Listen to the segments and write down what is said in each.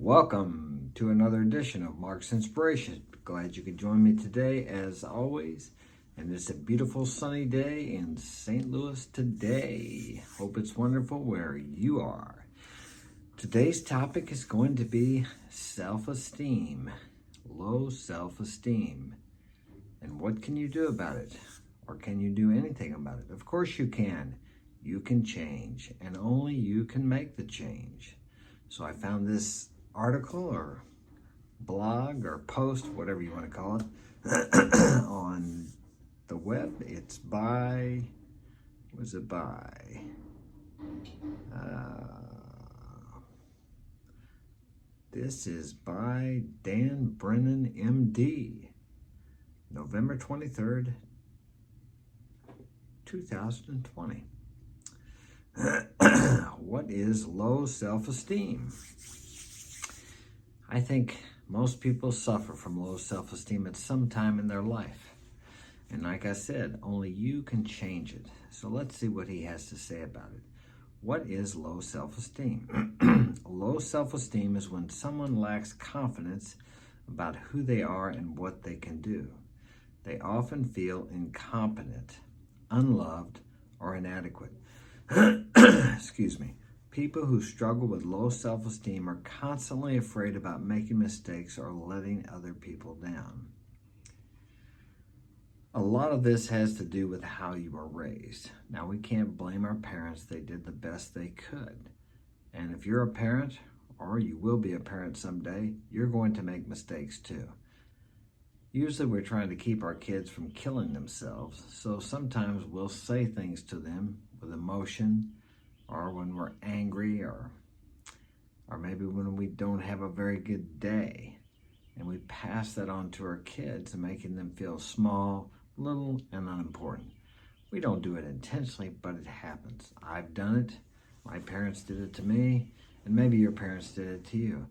Welcome to another edition of Mark's Inspiration. Glad you could join me today as always. And it's a beautiful sunny day in St. Louis today. Hope it's wonderful where you are. Today's topic is going to be self-esteem, low self-esteem. And what can you do about it? Or can you do anything about it? Of course you can. You can change, and only you can make the change. So I found this article or blog or post, whatever you want to call it, on the web. It's by, what's it by? This is by Dan Brennan, MD, November 23rd, 2020. What is low self-esteem? I think most people suffer from low self-esteem at some time in their life. And like I said, only you can change it. So let's see what he has to say about it. What is low self-esteem? Low self-esteem is when someone lacks confidence about who they are and what they can do. They often feel incompetent, unloved, or inadequate. Excuse me. People who struggle with low self-esteem are constantly afraid about making mistakes or letting other people down. A lot of this has to do with how you were raised. Now, we can't blame our parents. They did the best they could. And if you're a parent, or you will be a parent someday, you're going to make mistakes too. Usually we're trying to keep our kids from killing themselves, so sometimes we'll say things to them with emotion, or when we're angry, or maybe when we don't have a very good day, and we pass that on to our kids, making them feel small, little, and unimportant. We don't do it intentionally, but it happens. I've done it. My parents did it to me, and maybe your parents did it to you.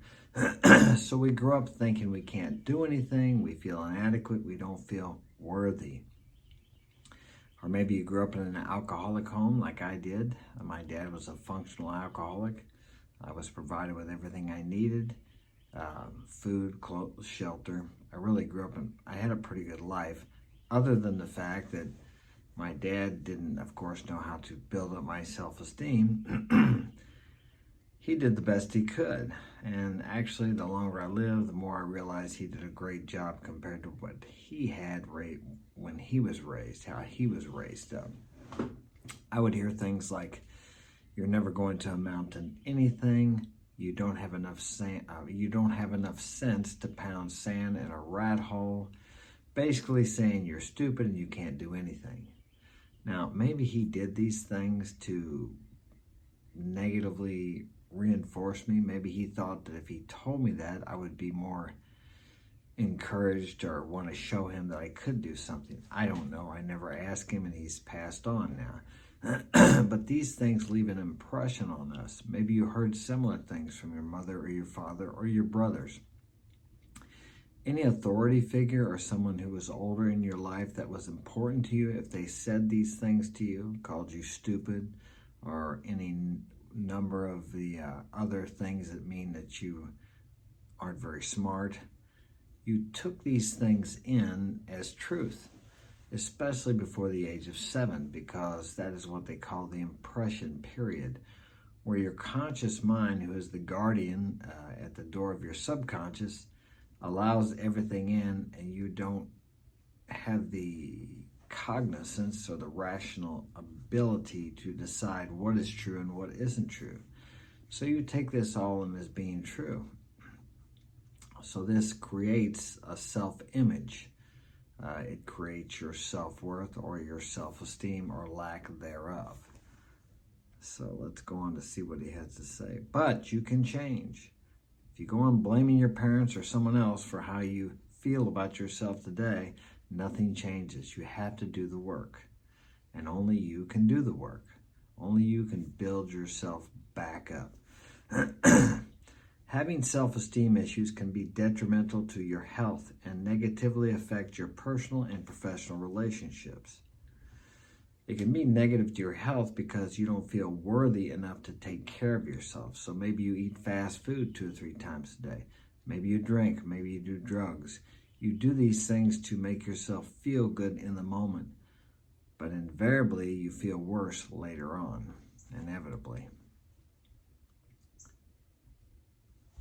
So we grow up thinking we can't do anything, we feel inadequate, we don't feel worthy. Or maybe you grew up in an alcoholic home like I did. My dad was a functional alcoholic. I was provided with everything I needed, food, clothes, shelter. I really grew up I had a pretty good life, other than the fact that my dad didn't, of course, know how to build up my self-esteem. He did the best he could. And actually, the longer I lived, the more I realized he did a great job compared to what he had when he was raised, how he was raised up. I would hear things like, "You're never going to amount to anything. You don't have enough sense to pound sand in a rat hole." Basically saying you're stupid and you can't do anything. Now, maybe he did these things to negatively reinforce me. Maybe he thought that if he told me that, I would be more encouraged or want to show him that I could do something. I don't know. I never asked him, and he's passed on now. But these things leave an impression on us. Maybe you heard similar things from your mother or your father or your brothers. Any authority figure or someone who was older in your life that was important to you, if they said these things to you, called you stupid, or any number of the other things that mean that you aren't very smart, you took these things in as truth, especially before the age of 7, because that is what they call the impression period, where your conscious mind, who is the guardian at the door of your subconscious, allows everything in, and you don't have the cognizance or the rational ability to decide what is true and what isn't true. So you take this all in as being true. So this creates a self-image. It creates your self-worth or your self-esteem or lack thereof. So let's go on to see what he has to say. But you can change. If you go on blaming your parents or someone else for how you feel about yourself today, nothing changes. You have to do the work. And only you can do the work. Only you can build yourself back up. Having self-esteem issues can be detrimental to your health and negatively affect your personal and professional relationships. It can be negative to your health because you don't feel worthy enough to take care of yourself. So maybe you eat fast food 2 or 3 times a day. Maybe you drink, maybe you do drugs. You do these things to make yourself feel good in the moment, but invariably you feel worse later on, inevitably.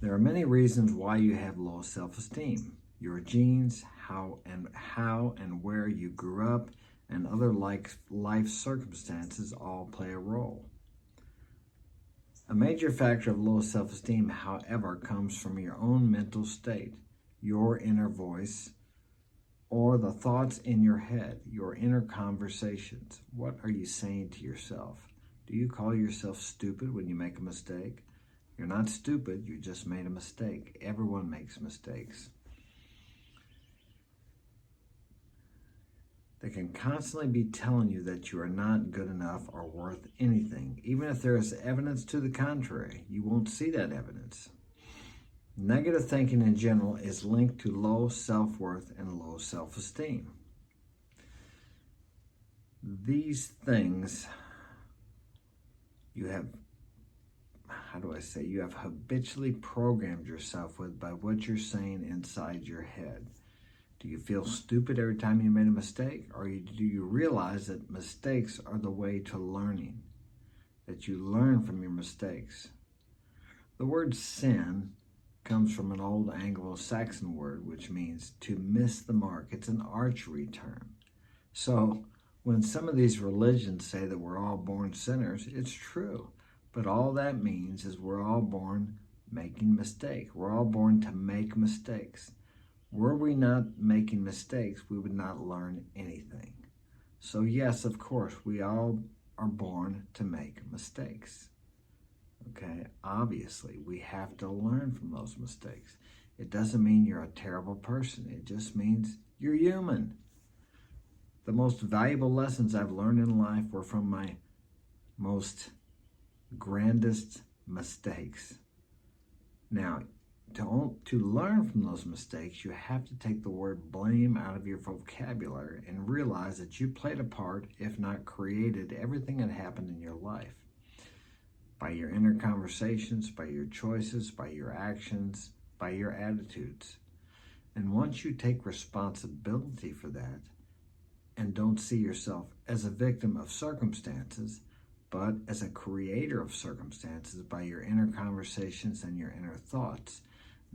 There are many reasons why you have low self-esteem. Your genes, how and where you grew up, and other life circumstances all play a role. A major factor of low self-esteem, however, comes from your own mental state, your inner voice, or the thoughts in your head, your inner conversations. What are you saying to yourself? Do you call yourself stupid when you make a mistake? You're not stupid, you just made a mistake. Everyone makes mistakes. They can constantly be telling you that you are not good enough or worth anything. Even if there is evidence to the contrary, you won't see that evidence. Negative thinking in general is linked to low self-worth and low self-esteem. These things you have, you have habitually programmed yourself with by what you're saying inside your head. Do you feel stupid every time you made a mistake? Or do you realize that mistakes are the way to learning? That you learn from your mistakes? The word sin comes from an old Anglo-Saxon word which means to miss the mark. It's an archery term. So when some of these religions say that we're all born sinners, it's true. But all that means is we're all born making mistakes. We're all born to make mistakes. Were we not making mistakes, we would not learn anything. So yes, of course, we all are born to make mistakes. Okay, obviously, we have to learn from those mistakes. It doesn't mean you're a terrible person. It just means you're human. The most valuable lessons I've learned in life were from my most grandest mistakes. Now, to learn from those mistakes, you have to take the word blame out of your vocabulary and realize that you played a part, if not created, everything that happened in your life. By your inner conversations, by your choices, by your actions, by your attitudes. And once you take responsibility for that and don't see yourself as a victim of circumstances, but as a creator of circumstances by your inner conversations and your inner thoughts,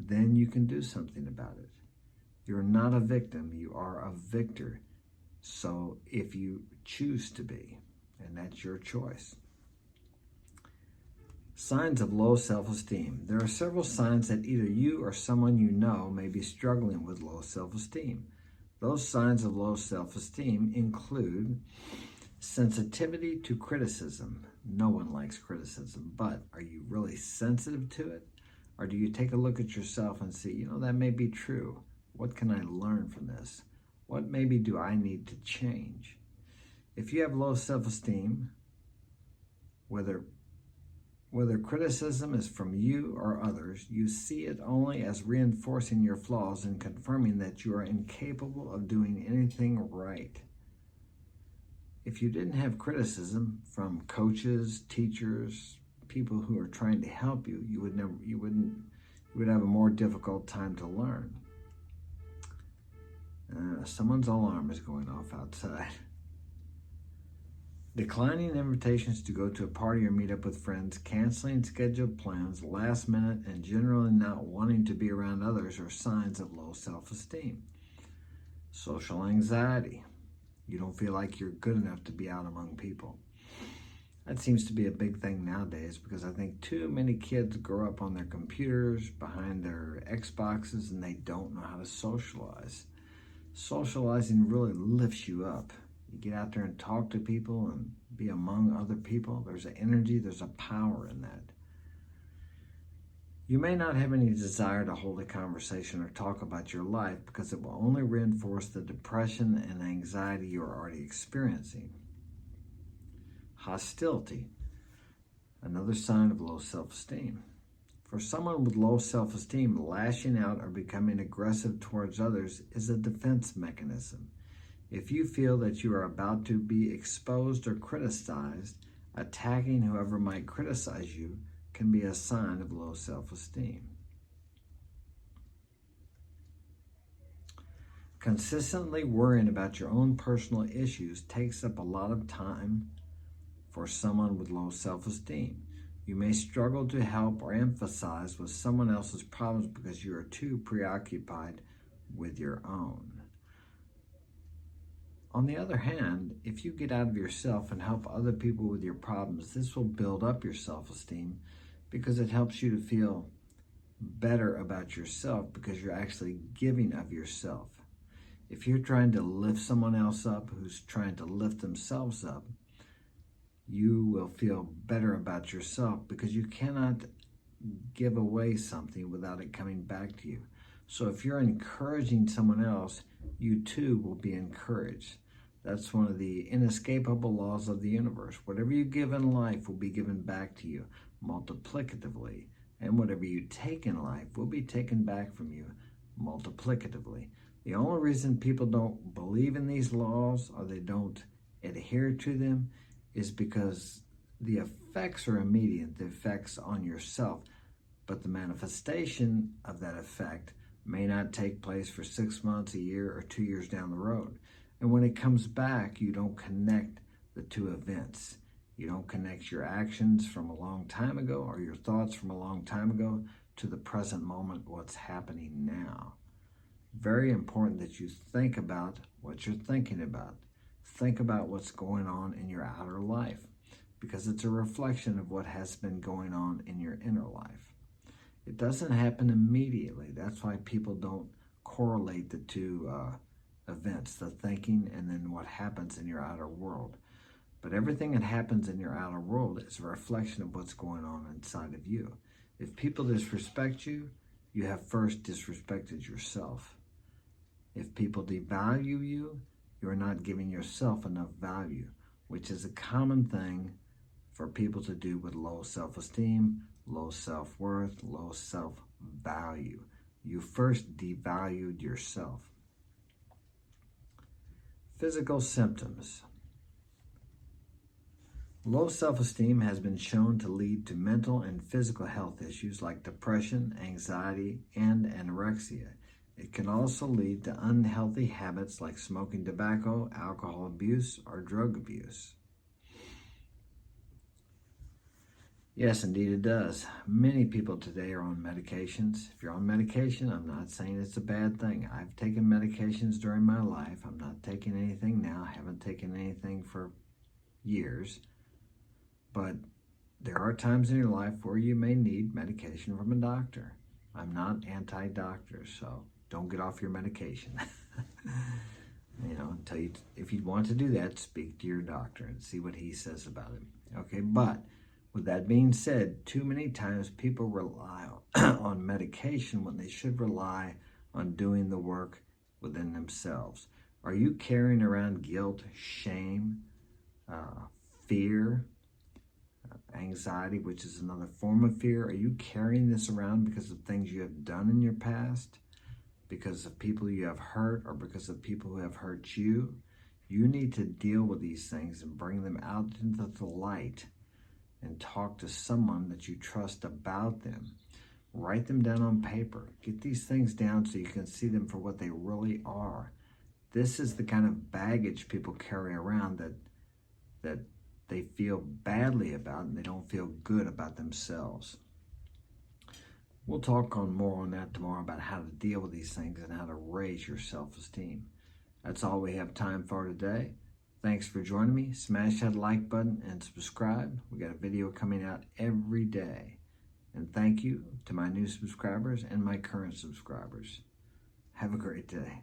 then you can do something about it. You're not a victim, you are a victor. So if you choose to be, and that's your choice. Signs of low self-esteem. There are several signs that either you or someone you know may be struggling with low self-esteem. Those signs of low self-esteem include sensitivity to criticism. No one likes criticism, but are you really sensitive to it? Or do you take a look at yourself and see, that may be true. What can I learn from this? What maybe do I need to change? If you have low self-esteem, whether criticism is from you or others, you see it only as reinforcing your flaws and confirming that you are incapable of doing anything right. If you didn't have criticism from coaches, teachers, people who are trying to help you, you would have a more difficult time to learn. Someone's alarm is going off outside. Declining invitations to go to a party or meet up with friends, canceling scheduled plans last minute, and generally not wanting to be around others are signs of low self-esteem. Social anxiety. You don't feel like you're good enough to be out among people. That seems to be a big thing nowadays because I think too many kids grow up on their computers, behind their Xboxes, and they don't know how to socialize. Socializing really lifts you up. You get out there and talk to people and be among other people. There's an energy, there's a power in that. You may not have any desire to hold a conversation or talk about your life because it will only reinforce the depression and anxiety you're already experiencing. Hostility, another sign of low self-esteem. For someone with low self-esteem, lashing out or becoming aggressive towards others is a defense mechanism. If you feel that you are about to be exposed or criticized, attacking whoever might criticize you can be a sign of low self-esteem. Consistently worrying about your own personal issues takes up a lot of time for someone with low self-esteem. You may struggle to help or emphasize with someone else's problems because you are too preoccupied with your own. On the other hand, if you get out of yourself and help other people with your problems, this will build up your self-esteem because it helps you to feel better about yourself because you're actually giving of yourself. If you're trying to lift someone else up who's trying to lift themselves up, you will feel better about yourself because you cannot give away something without it coming back to you. So if you're encouraging someone else, you too will be encouraged. That's one of the inescapable laws of the universe. Whatever you give in life will be given back to you multiplicatively, and whatever you take in life will be taken back from you multiplicatively. The only reason people don't believe in these laws or they don't adhere to them is because the effects are immediate, the effects on yourself, but the manifestation of that effect may not take place for 6 months, a year, or 2 years down the road. And when it comes back, you don't connect the two events. You don't connect your actions from a long time ago or your thoughts from a long time ago to the present moment, what's happening now. Very important that you think about what you're thinking about. Think about what's going on in your outer life because it's a reflection of what has been going on in your inner life. It doesn't happen immediately. That's why people don't correlate the two events, the thinking and then what happens in your outer world. But everything that happens in your outer world is a reflection of what's going on inside of you. If people disrespect you, you have first disrespected yourself. If people devalue you, you are not giving yourself enough value, which is a common thing for people to do with low self-esteem, low self-worth, low self-value. You first devalued yourself. Physical symptoms. Low self-esteem has been shown to lead to mental and physical health issues like depression, anxiety, and anorexia. It can also lead to unhealthy habits like smoking tobacco, alcohol abuse, or drug abuse. Yes, indeed it does. Many people today are on medications. If you're on medication, I'm not saying it's a bad thing. I've taken medications during my life. I'm not taking anything now. I haven't taken anything for years. But there are times in your life where you may need medication from a doctor. I'm not anti-doctor, so don't get off your medication. If you want to do that, speak to your doctor and see what he says about it. Okay, but with that being said, too many times people rely on medication when they should rely on doing the work within themselves. Are you carrying around guilt, shame, fear, anxiety, which is another form of fear? Are you carrying this around because of things you have done in your past, because of people you have hurt, or because of people who have hurt you? You need to deal with these things and bring them out into the light and talk to someone that you trust about them. Write them down on paper. Get these things down so you can see them for what they really are. This is the kind of baggage people carry around that they feel badly about, and they don't feel good about themselves. We'll talk more on that tomorrow about how to deal with these things and how to raise your self-esteem. That's all we have time for today. Thanks for joining me. Smash that like button and subscribe. We got a video coming out every day. And thank you to my new subscribers and my current subscribers. Have a great day.